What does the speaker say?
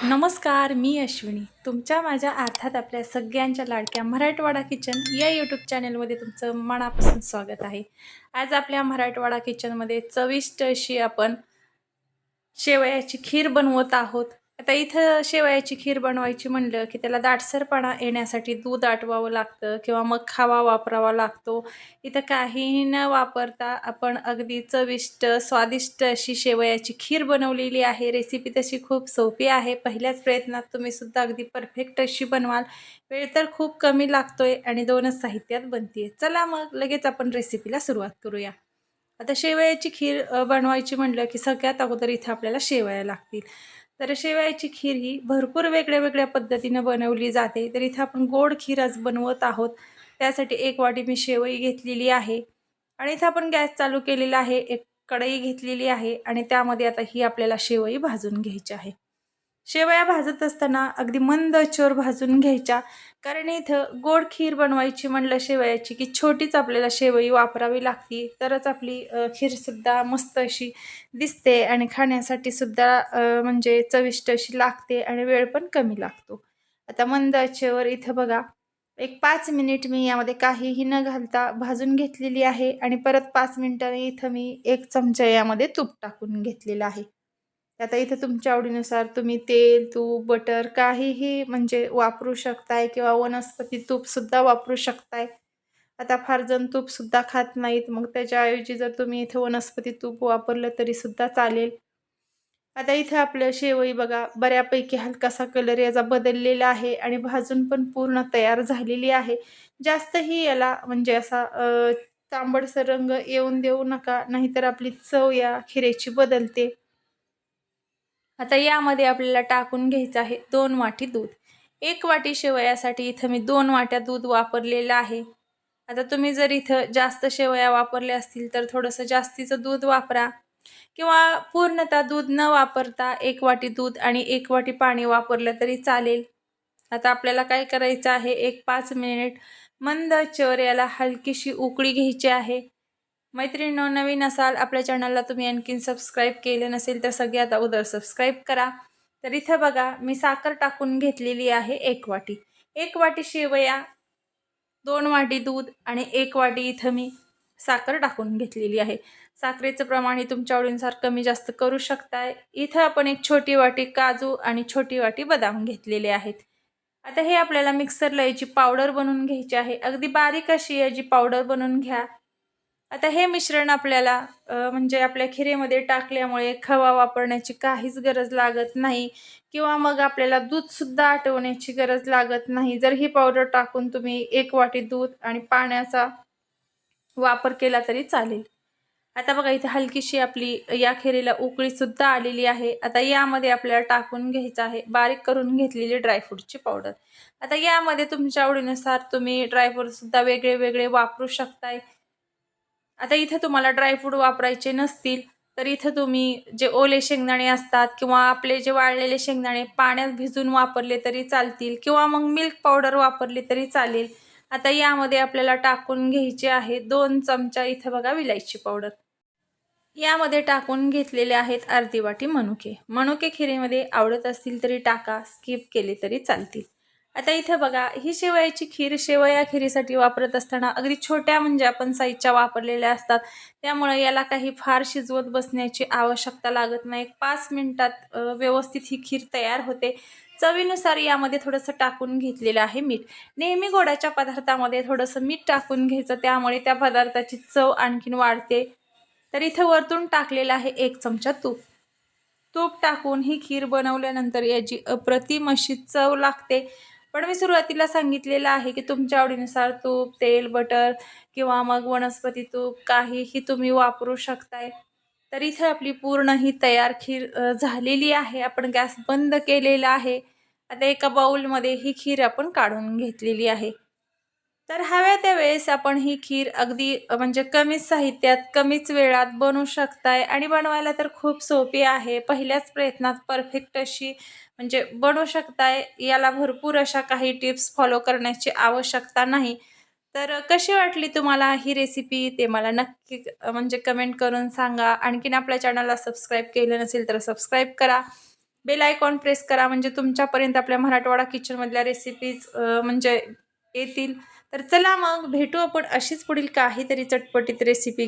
नमस्कार, मी अश्विनी. तुमच्या माझ्या अर्थात आपल्या सगळ्यांच्या लाडक्या मराठवाडा किचन या यूट्यूब चॅनलमध्ये तुमचं मनापासून स्वागत आहे. आज आपल्या मराठवाडा किचनमध्ये चविष्ट अशी आपण शेवयाची खीर बनवत आहोत. आता इथं शेवयाची खीर बनवायची म्हणलं की त्याला दाटसरपणा येण्यासाठी दूध आटवावं लागतं किंवा मग खवा वापरावा लागतो. इथं काहीही न वापरता आपण अगदी चविष्ट, स्वादिष्ट अशी शेवयाची खीर बनवलेली आहे. रेसिपी तशी खूप सोपी आहे. पहिल्याच प्रयत्नात तुम्ही सुद्धा अगदी परफेक्ट अशी बनवाल. वेळ तर खूप कमी लागतोय आणि 2च साहित्यात बनतीये. चला मग लगेच आपण रेसिपीला सुरुवात करूया. आता शेवयाची खीर बनवायची म्हटलं की सगळ्यात अगोदर इथं आपल्याला शेवया लागतील. तर शेवयाची खीर ही भरपूर वेगळ्या वेगळ्या पद्धतीनं बनवली जाते. तर इथं आपण गोड खीर आज बनवत आहोत. त्यासाठी 1 वाटी मी शेवई घेतलेली आहे आणि इथं आपण गॅस चालू केलेला आहे. एक कढई घेतलेली आहे आणि त्यामध्ये आता ही आपल्याला शेवई भाजून घ्यायची आहे. शेवया भाजत असताना अगदी मंद आचेवर भाजून घ्यायच्या. कारण इथं गोड खीर बनवायची म्हणलं शेवयाची की छोटीच आपल्याला शेवई वापरावी लागते. तरच आपली खीरसुद्धा मस्त अशी दिसते आणि खाण्यासाठी सुद्धा म्हणजे चविष्ट अशी लागते आणि वेळ पण कमी लागतो. आता मंद आचेवर इथं बघा एक 5 मिनिट मी यामध्ये काहीही न घालता भाजून घेतलेली आहे आणि परत 5 मिनिटांनी इथं मी 1 चमचा यामध्ये तूप टाकून घेतलेलं आहे. आता इथं तुमच्या आवडीनुसार तुम्ही तेल, तूप, बटर काहीही म्हणजे वापरू शकताय किंवा वनस्पती तूपसुद्धा वापरू शकताय. आता फार जण तूपसुद्धा खात नाहीत, मग त्याच्याऐवजी जर तुम्ही इथं वनस्पती तूप वापरलं तरीसुद्धा चालेल. आता इथं आपलं शेवई बघा बऱ्यापैकी हलकासा कलर याचा बदललेला आहे आणि भाजून पण पूर्ण तयार झालेली आहे. जास्तही याला म्हणजे असा तांबडसर रंग येऊन देऊ नका, नाहीतर आपली चव या खिरेची बदलते. आता यामध्ये आपल्याला टाकून घ्यायचं आहे 2 वाटी दूध. 1 वाटी शेवयासाठी इथं मी 2 वाट्या दूध वापरलेलं आहे. आता तुम्ही जर इथं जास्त शेवया वापरल्या असतील तर थोडंसं जास्तीचं दूध वापरा किंवा पूर्णतः दूध न वापरता 1 वाटी दूध आणि 1 वाटी पाणी वापरलं तरी चालेल. आता आपल्याला काय करायचं आहे, एक 5 मिनिट मंद आचेवर याला हलकीशी उकळी घ्यायची आहे. मैत्रिणींनो, नवीन असाल आपल्या चॅनलला तुम्ही आणखीन सबस्क्राईब केलं नसेल तर सगळ्यात अगोदर सबस्क्राईब करा. तर इथं बघा मी साखर टाकून घेतलेली आहे 1 वाटी. 1 वाटी शेवया, 2 वाटी दूध आणि 1 वाटी इथं मी साखर टाकून घेतलेली आहे. साखरेचं प्रमाण हे तुमच्या आवडीनुसार कमी जास्त करू शकताय. इथं आपण एक छोटी वाटी काजू आणि छोटी वाटी बदाम घेतलेले आहेत. आता हे आपल्याला मिक्सरला याची पावडर बनवून घ्यायची आहे. अगदी बारीक अशी याची पावडर बनवून घ्या. आता हे मिश्रण आपल्याला म्हणजे आपल्या खिरेमध्ये टाकल्यामुळे खवा वापरण्याची काहीच गरज लागत नाही किंवा मग आपल्याला दूधसुद्धा आटवण्याची गरज लागत नाही. जर ही पावडर टाकून तुम्ही 1 वाटी दूध आणि पाण्याचा वापर केला तरी चालेल. आता बघा इथे हलकीशी आपली या खिरीला उकळीसुद्धा आलेली आहे. आता यामध्ये आपल्याला टाकून घ्यायचं आहे बारीक करून घेतलेली ड्रायफ्रूटची पावडर. आता यामध्ये तुमच्या आवडीनुसार तुम्ही ड्रायफ्रूटसुद्धा वेगळे वेगळे वापरू शकताय. आता इथे तुम्हाला ड्रायफ्रूट वापरायचे नसतील तर इथं तुम्ही जे ओले शेंगदाणे असतात किंवा आपले जे वाळलेले शेंगदाणे पाण्यात भिजून वापरले तरी चालतील किंवा मग मिल्क पावडर वापरली तरी चालेल. आता यामध्ये आपल्याला टाकून घ्यायचे आहे 2 चमचा इथं बघा विलायची पावडर. यामध्ये टाकून घेतलेले आहेत अर्धी वाटी मनुके. मनुके खिरीमध्ये आवडत असतील तरी टाका, स्किप केले तरी चालतील. आता इथं बघा ही शेवयाची खीर शेवया खिरीसाठी वापरत असताना अगदी छोट्या म्हणजे आपण साईजच्या वापरलेल्या असतात. त्यामुळे याला काही फार शिजवत बसण्याची आवश्यकता लागत नाही. 5 मिनिटात व्यवस्थित ही खीर तयार होते. चवीनुसार यामध्ये थोडंसं टाकून घेतलेलं आहे मीठ. नेहमी गोडाच्या पदार्थामध्ये थोडंसं मीठ टाकून घ्यायचं, त्यामुळे त्या पदार्थाची चव आणखीन वाढते. तर इथं वरतून टाकलेला आहे 1 चमचा तूप. तूप टाकून ही खीर बनवल्यानंतर याची अप्रतिम अशी चव लागते. पण मी सुरुवातीला सांगितलेलं आहे की तुमच्या आवडीनुसार तूप, तेल, बटर किंवा मग वनस्पती तूप काहीही तुम्ही वापरू शकताय. तर इथे आपली पूर्ण ही तयार खीर झालेली आहे. आपण गॅस बंद केलेला आहे. आता एका बाउलमध्ये ही खीर आपण काढून घेतलेली आहे. तर हव्या त्या वेळेस आपण ही खीर अगदी म्हणजे कमीच साहित्यात, कमीच वेळात बनवू शकताय आणि बनवायला तर खूप सोपी आहे. पहिल्याच प्रयत्नात परफेक्ट अशी म्हणजे बनवू शकताय. याला भरपूर अशा काही टिप्स फॉलो करण्याची आवश्यकता नाही. तर कशी वाटली तुम्हाला ही रेसिपी ते मला नक्की म्हणजे कमेंट करून सांगा. आणखीन आपल्या चॅनलला सबस्क्राईब केलं नसेल तर सबस्क्राईब करा. बेल आयकॉन प्रेस करा, म्हणजे तुमच्यापर्यंत आपल्या मराठवाडा किचनमधल्या रेसिपीज म्हणजे येतील. तर चला मग भेटू आपण अशीच पुढील काहीतरी चटपटीत रेसिपी